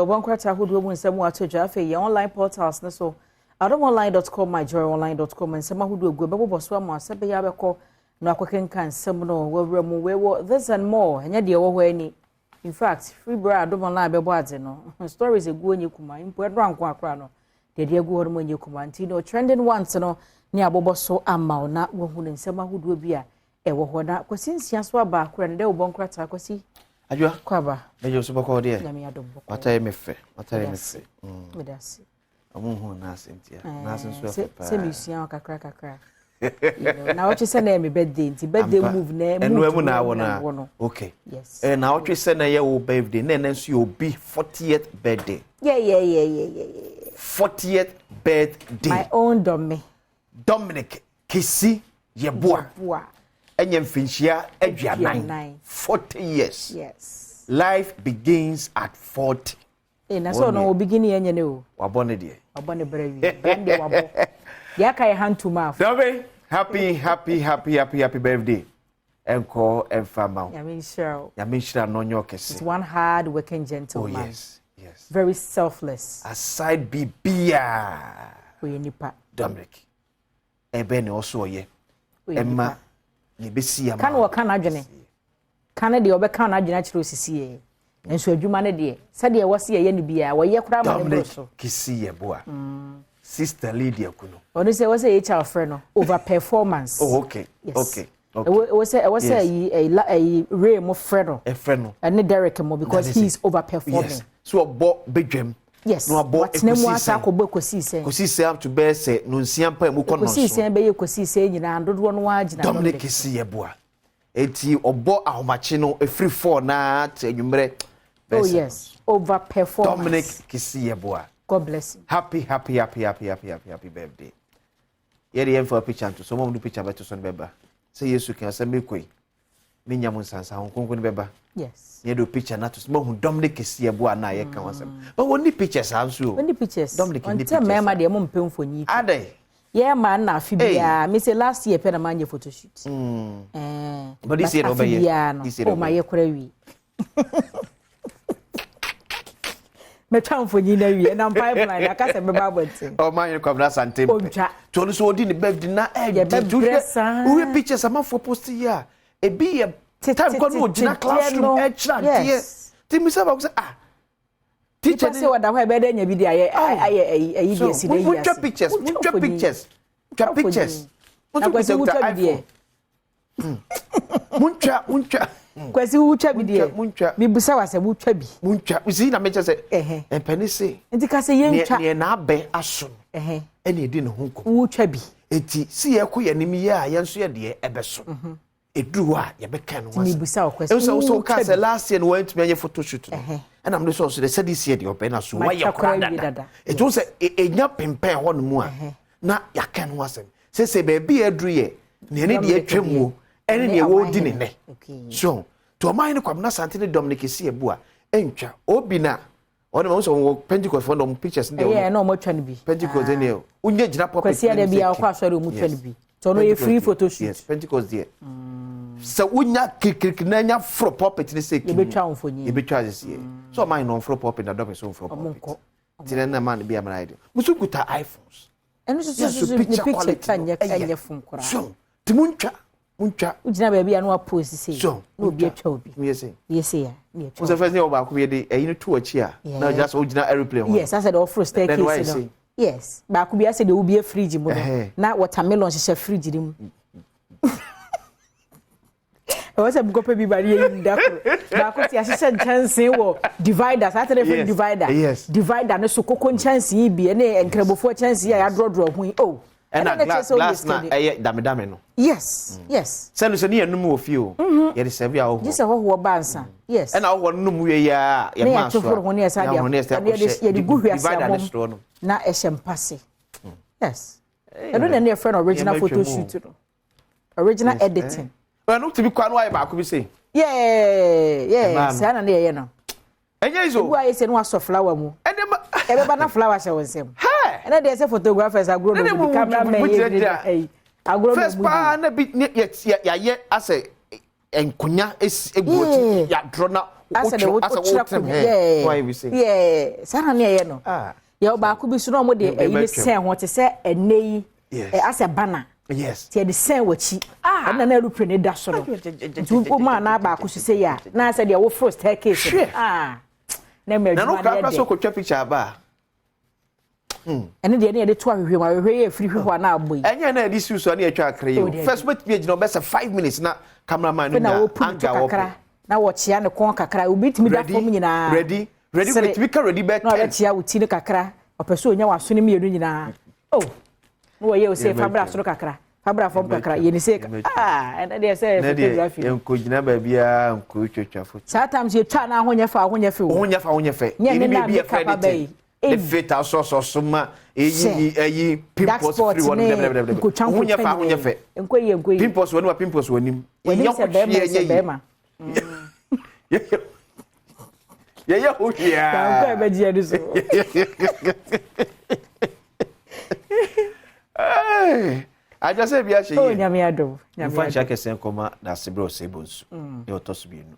Obankrata hudu mu nsemu atoja afi ya online portals ne so adomonline.com myjoyonline.com nsema hudu egu bebo so am asabe ya beko no akokenka nsem no wawra mu wewo this and more enya de wo ani in fact free bra adomonline bebo ade no stories egu onye kuma impo edro anko akra no de egu ho mo onye kuma nti no trending ones no ni abobo so ama na wo hu nsema hudu bi a ewo ho na kwasinsia so aba akra ne de Obankrata kwasi Ajua kwaba bejo so bako de nyame Adom bako mataye mefe medasi amuhu na asentia na asenso afa se misuan kakra na ochi se na me birthday nti birthday move na enu na wona okay yes na ochi se na ye wo birthday na nso yo be 40th birthday yeah 40th birthday my own Dominic Kisi Yeboa Enyem finchia aduanan 40 years. Yes. Life begins at 40. Na so no beginning enye ne o. Wabone de. Wabone brevi. Bande wabo. Ya kai hand to mouth. Dobe, happy birthday. Enko enfama. Ya minshira no nyokese. It's one hard working gentleman. Oh yes. Very selfless. Aside bibia. We nipa. Dominic. Ebe ne also ye. Emma kan wo kan adwene kan de obeka na adwene akire osisi ye enso adwuma ne de se de wo se ye ne bia wo ye kura ma ne bro so kisi ye boa sister Lydia kuno oni se wo se HR friend no over performance oh okay wo se yi Ray mo friend no and Derek mo because he is over performing so obo bedwam yes no abo ekosi asa akobọ kosi se am to be say no nsia pa mu kono so kosi se be ye kosi se nyina dodo no agina Dominic Kisi Yeboa eti obo ahomache no efri 4 na anwumre oh yes over performance Dominic Kisi Yeboa God bless you happy birthday yeri em for picture to some do picture beto so beba say yesu kan say mekoi menya mun sansa honkonko ne beba yes ye do picture na to small Dominic Kisi Yeboa na ye kan wasem but woni pictures anso woni pictures Dominic ni pictures mema de mo mpemfoni ade yeah man na fibia me say last year pe na manje photo shoot but this year over here oh my ye kura wi me tramfoni na wi na pipeline aka se be babontin oh man you come na santem to no so odi ni birthday na we pictures am for post here e be ye time ko no gina classroom yes timi say ba say teacher say what that be dey nya bi dey ayi dey see dey here pictures na kwesi wucha bi dey muncha kwesi wucha bi dey mi busa wa say wucha bi muncha usi na me say empani say nti ka say ye ntwa ne na abe aso ene edi ne hunko wucha bi eti si ye ko ye nim ye a ye nso ye de ebeso eduru a ye be kan wa mi busa wa kwesi so ka say last year no went me photo shoot and I'm so they said this year the open na so why you kwada it was enya pempen ho no mu a na ya kan wasem say baby eduru ye ne ne de atwam ene ne wo di ne ne so to mind no kwam na sante ne Dominic Kisi Yeboa entwa obi na one mo so Pentecost for no pictures ne yeah no mo twa ne bi Pentecost ne unye gina pop kwesi ya de bia kwa so mo twa ne bi so no ye free photo shoot yes Pentecost there so unya kikik na nya fro puppet ne say ye betwa onfonyi ye betwa this year so mind no fro puppet na Dominic so fro puppet tire na man be am radio musu kuta iPhones eno so picture tanya phone kura so timuncha ujina baby anu post say so no obi atwa obi yes ya me atwa so first ne oba ko be dey eyin to achi a na just ujina airplane yes I said offer staircase no yes ba ko bi ase de obi fridge mu na watermelon hye fridge rim I said go pe bari yin da ko ba ko ti ahye chance wo divider sa tele free divider divider ne so kokon chance yi bi ne enkrabofo chance ya drodro hu oh and glass na dame no yes send so ne anum wo fi o ye de serve a wo just ho bansa yes and wo num we ya ye ma so ye de gu hwase na eshempase yes I don't know friend original photo shoot no original editing well no to be kwa no why ba ko bi say yeah say na ye no enye izo wo aye say no aso flower mu ebe ba na flower she wonsem and they say photographers agro no cameraman agro first pa na bi ya ye ase enkunya egoti ya draw na asa de wo tram yeah sana ne ye no ya ba ku bi so no mo de yi sen ho te se eneyi asa bana yes ti de sen wachi na na ru prene da so no tu ma na ba ku se ya na asa de wo first staircase na me na no ka so ko twa picture ba ene de ne de to ahwehwe ma ahwehwe ye free hwehwa na aboyi enye na di susu na ye twa akre yo first but page no be 5 minutes na cameraman no na anga wo na wo chia ne kon kakra obi timi da fom nyina ready with speaker ready back na wo chia wuti ne kakra opeso onya waso ne mienu nyina oh no wo ye o se fabra so kakra fabra fom kakra ye ni se ene de se photography enko gina ba bia enko twetwafo sometimes you try na ahonya fa ye bi be afraid the fit so ma eyi pimples free one ahonya fa enko ye pimples woni wa pimples wonim ye ye ho hia ka ba ji adu so I just say bia she oh nyame Adom nyame cha kesen koma na sebro sebonsu e otosubienu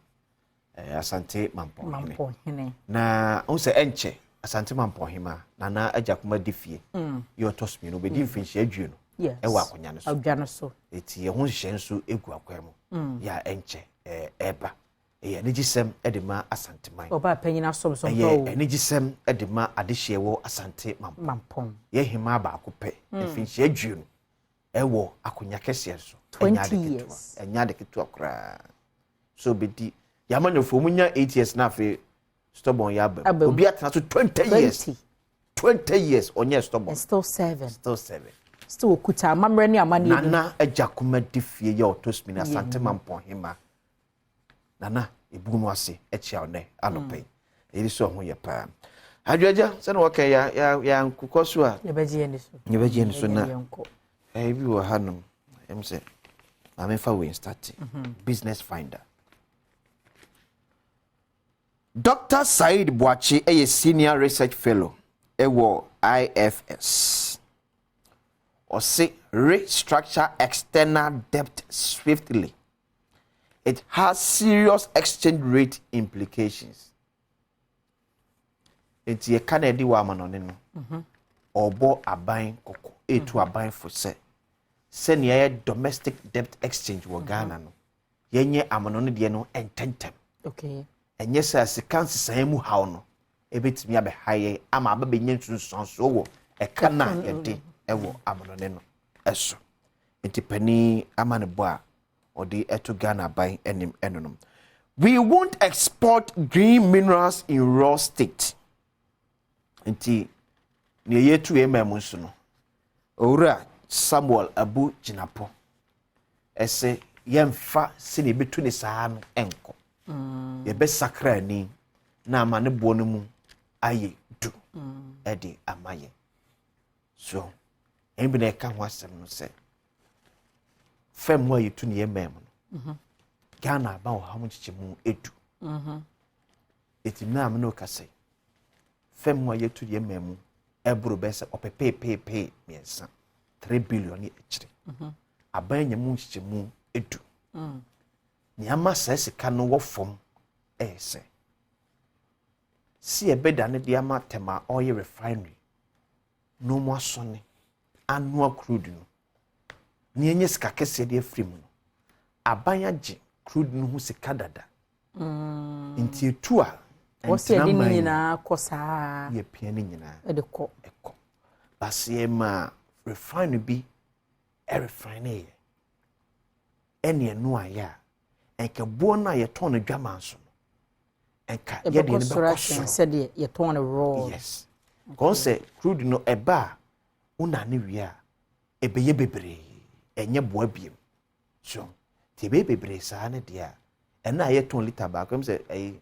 asante mampo hene na onse enche asante mampo hima na ajakuma difie e otosubienu be di mfinhye adue no e wa akonya no so adwa no so eti ye ho hye nso egu akwam ya enche eba ye negisem edema asante man oba panyina som so ye negisem edema adehye wo asante mampom ye hima ba akopɛ mfinhye adue no ewo akonya kese so 20 years enya de ketu akra so bedi yamanyofo munya 8 years na afi stubborn ya ba obi atena so 20 years onye stubborn still 7 still okuta mamre ni amani nana ajakuma difie ya otosmi na asante mampon hima nana ebu no ase echia one anope eri so ho ye pa adwaja se no okay ya nkukoso a yebeji eni so na bi wo hanum em say I'm for we start business finder. Dr. Said Boachi a senior research fellow ewo IFS. Or say restructure external debt swiftly. It has serious exchange rate implications. It's a Canadian woman on obo aban koko etu aban for say senior domestic debt exchange wo Ghana no yenye amano no de no ententem okay enye sa sekanse san mu haw no ebetimi abe haye ama aba benye nsunsun so wo ekana yede ewo amano ne no eso intipani amane bo a odi etu Ghana aban enim enonom. We won't export green minerals in raw state. Inti ne yetu ememu no owura Samuel Abu Jinapo ese yemfa sine betu ne saa no enko ye be sakra ni na amane bo no mu aye du edi amaye so enbi na ka ho asem no se fem wa yetu ne ememu no Ghana ba wo ha mu chichemu edu etimna amene okase fem wa yetu ne ememu ebro bese opepepepe miensa 3 billion echire abanya mu chichemu edu ni ama sesika no wo fom ese si ebeda ne de ama tema oil refinery no mo asone annual crude no ni enye sika kese de afrim no abanya je crude no hu sika dada nti etu a wo se de ni nyina kosa ye pia ni nyina e de ko basie ma refine bi refine ene no aya enka bo na ye ton dwaman so enka ye de ne be koso said ye ton raw yes kon se crude no eba una ne wi a ebe ye bebre enye bo abiem so ti be bebre sa ne dia ena ye ton liter ba kom se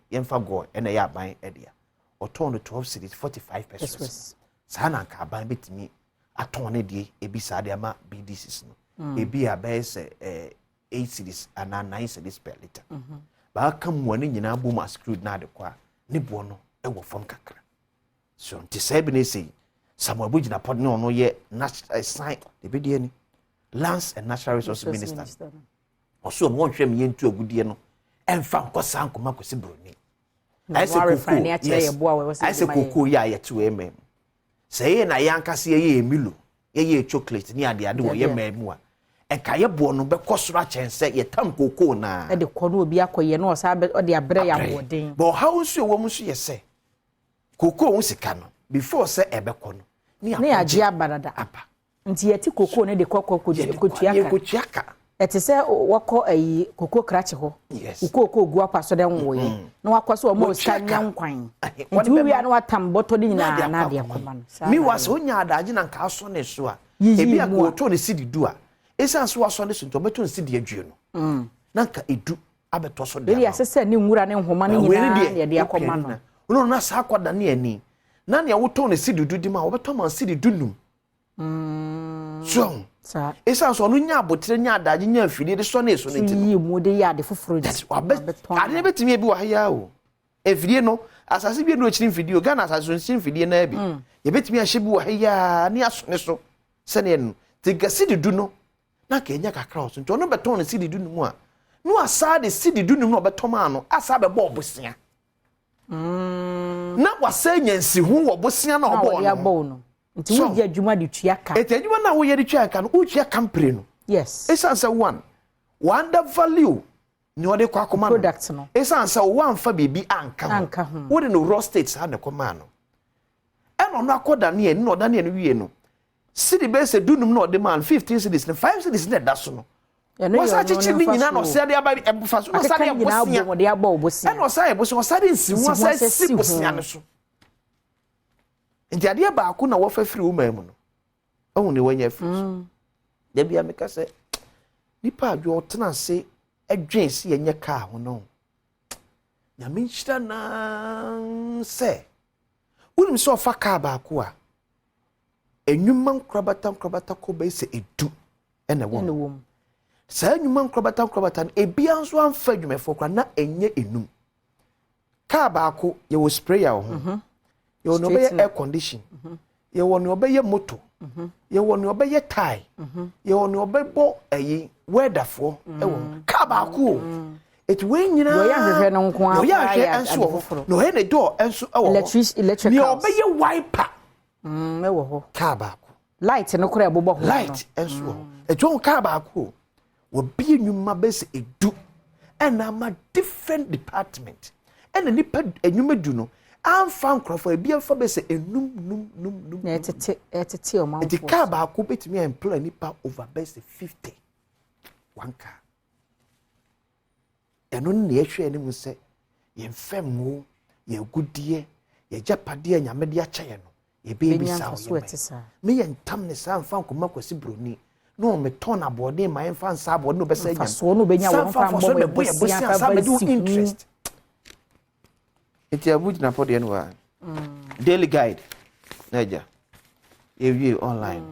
ye mfa go ena ye aban e dia o ton 12 cities 45 pesos sa na ka aban betimi aton ne die ebi sa de ama BDCs no ebi abese 8 cities and 9 cities per liter ba ka mo ne nyina bo ma screwed na de kwa ne bo no e wo fam kakra so nti sai bi ne sei Samuel Bujina pod ne ono ye natural sign de bi die ni Lands and Natural Resources Minister also mo hwem ye ntu agudie no emfa nkosa nkoma kwesi broni I say cocoa ya yetu eme say na yankase ye milu ye chocolate ni ade ade wo ye mamu a enka ye bo no be kosora chense ye tam cocoa na e de kono obi akoye no osa o de abre ya boden but how so wo mu so ye say cocoa wo sika no before say ebe kono ni aje abarada apa nti yeti cocoa ne de kotuaka ete se wako ayi cocoa crache ho cocoa gu apa so de nwoye na wakwaso o mo skanya nkwan nti wi ya na watam boto de nyina na de akoma no mi was onya adaje na nka aso ne so a ebi akoto ne sidi du a esan so aso ne so nto beto ne sidi adue no na nka edu abeto so de ya sese ne nwura ne nhoma ne nyina de akoma no na sa akwada ne ani na ne woto ne sidi du di ma wo beto ma sidi du num so esa so no nya abotre nya adaje nya afide de so na eso ne ti yi mu de ya de foforo di ade betimi ebi wa ya o afide no asase bi no chirin video Ghana asase so chirin video na bi ye betimi ahye bi wa ya ne aso ne so se ne no te gasi de du no na ka nya kakra o so nto no beton ne sidi du mu a no asa de sidi du no beton ma no asa be bo obosia na wasa nyansi hu wo bosia na obo no nti wo di adwuma de tuaka eti adwuma na wo ye de tuaka no wo tuaka mpre no yes esa say one wonder value ni wo de kwa koma product no esa say one fa bibi anka ho wo de no raw states ha de koma no eno no akoda ne no da ne wie no city base dunum no de man 15 cities ne 5 cities ne da so no wasa chichi ni nyina no se de aba ebufa so wasa de abosia eno sa ebosia wasa de nsi wasa si bosia ne so nti ade ba ko na wo fa firi wo mamu no ohun ne wanya firi da bia me ka se nipa adwo tena se adwen se yenye ka ho no na me nchira na se unim so fa ka ba ko a enwuma nkrabata ko be se edu ene wo sa enwuma nkrabata ebia nso amfa adwumefo kra na enye enum ka ba ko ye wo sprayer ho ye won obeye air condition ye won obeye motor ye won obeye tie ye won obebo ayi weather fo ewo ka ba ko et we nyina yo ya hwehwe no nko yo ya hwehwe enso no he ne door enso ewo electric ni obeye wiper ewo ho ka ba ko light no kora ebobo ho light enso ejo ka ba ko wo bi enwuma bese edu and am a different department and nipa enwuma du no amfa nkrofo ebi amfa be se enum na etete o man the car ba ko betimi employ nipa over best 50 one car eno ne ehwe eni se ye mfemwo ye gudie ye japade nyamede acha ye no ye be bi sa wo me ye ntam ne sa amfa nkoma kwasi broni no me ton abode ma amfa nsa abode no be sa nyam so no be nya wo mfa mbo be bosia sa be do interest eti abuji na podi enwa daily guide naja ewie online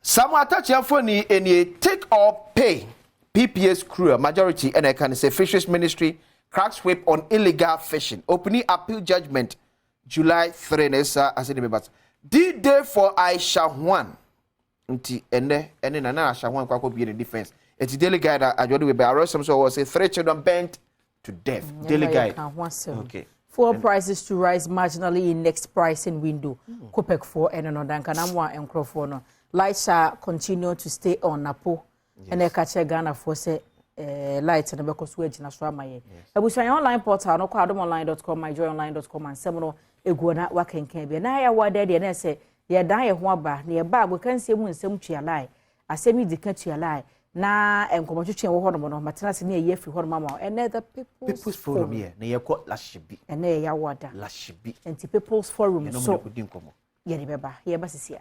some attach your phone any take or pay PPS crew majority and I can say fisheries ministry cracks whip on illegal fishing opening appeal judgment July 3 nessa as in but D-Day for Aisha 1 nti ene na Aisha 1 kwa be in defense eti daily guide ajodi we be arrest some so was say 3 children bent to death. Daily guide. Okay. Fuel prices to rise marginally in next pricing window. Kopek 4 and another Kanamwa and Crawford. Lights shall continue to stay on Napo. And I catch a Ghana for say lights and because wedge in Australia. I wish my online portal, no adomonline.com, myjoyonline.com, and seminal Eguana Waken Camby. And I award daddy and I say, Ye die waba, near bag, we can say when some to your lie. I say me the country lie. Na enkomotutu enwo hono no matena se ne ye fi hono mama and the people's forum here na ye ko lashibi and ye ya wada lashibi and people's forum so ye beba ye ba sisia